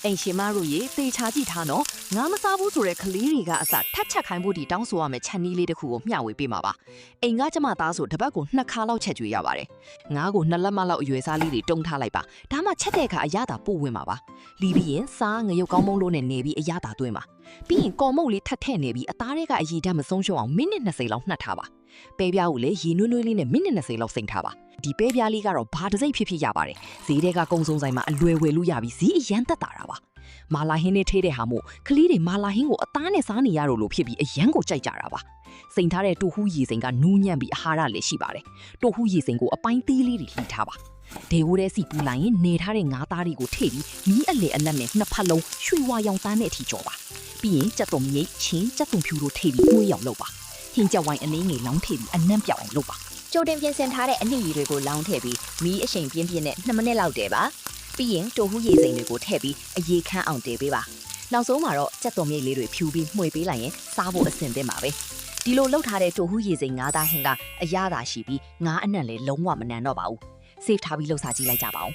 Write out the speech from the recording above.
အိမ်ရှင်မတို့ရေသေချာကြည့်ထားနော်ငါမစားဘူးဆိုတဲ့ကလေးတွေကအစထက်ချက်ခိုင်းဖို့ဒီတောင်းဆိုရမယ်ချက်နီးလေးတစ်ခုကိုမျှဝေပေးမှာပါအိမ်ကကျမသားဆိုတစ်ပတ်ကို2ခါလောက်ချက်ကျွေးရပါတယ်ငါးကို2လက်မလောက်အရွယ်စားလေးတွေတုံထားလိုက်ပါဒါမှချက်တဲ့အခါအရသာပို့ဝင်မှာပါလီပြီးရင်စားငရုတ်ကောင်းမုံလို့နဲ့နေပြီးအရသာသွင်းပါပြီးရင်ကော်မုတ်လေးထက်ထည့်နေပြီးအသားတွေကအရည်ဓာတ်မဆုံးရှုံးအောင်မိနစ်20လောက်နှက်ထားပါပဲပြားကိုလည်းရေနွေးနွေးလေးနဲ့မိနစ်20လောက်စိမ်ထားပါဒီပဲပြားလေးကတော့ဘာတစ်စိမ့်ဖြစ်ရပါတယ်ဈေးတွေကကုံစုံဆိုင်မှာအလွယ်ဝယ်လို့ရပြီးဈေးအရန်သက်တာပါမာလာဟင်းနဲ့ထေးတဲ့ဟာမို့ကလေးတွေမာလာဟင်းကိုအသားနဲ့စားနေရလို့ဖြစ်ပြီးအရန်ကိုကြိုက်ကြတာပါစိန်ထားတဲ့တူဟူးရေစိန်ကနူးညံ့ပြီးအာဟာရလည်းရှိပါတယ်တူဟူးရေစိန်ကိုအပိုင်းသေးလေးတွေလှီထားပါဒေဝတဲ့စီပူလိုက်ရင်နေထားတဲ့ငါးသားတွေကိုထည့်ပြီးမီးအလေအနက်နဲ့နှစ်ဖက်လုံးရွှေဝါရောင်သားနဲ့အထိကြော်ပါပြီးရင်ကြက်သွန်မြိတ်ချင်းကြက်သွန်ဖြူတို့ထည့်ပြီးမှုရောင်လုပ်ပါဟင်းကြက်ဝိုင်းအနည်းငယ်လောင်းထည့်ပြီးအနံ့ပြောင်အောင်လုပ်ပါကြိုတင်ပြင်ဆင်ထားတဲ့အနှစ်ရည်တွေကိုလောင်းထည့်ပြီးမီးအရှိန်ပြင်းပြင်းနဲ့2မိနစ်လောက်တည်ပါပြီးရင်တိုဟူးရေစိန်တွေကိုထည့်ပြီးအရေခမ်းအောင်တည်ပေးပါနောက်ဆုံးမှာတော့ကြက်သွန်မြိတ်လေးတွေဖြူပြီးမှွေပေးလိုက်ရင်စားဖို့အဆင်သင့်ပါပဲဒီလိုလှုပ်ထားတဲ့တိုဟူးရေစိန်ငါးသားဟင်းကအရသာရှိပြီးငါးအနံ့လည်းလုံးဝမနံတော့ပါဘူး save ထားပြီးလှုပ်စားကြည့်လိုက်ကြပါဦး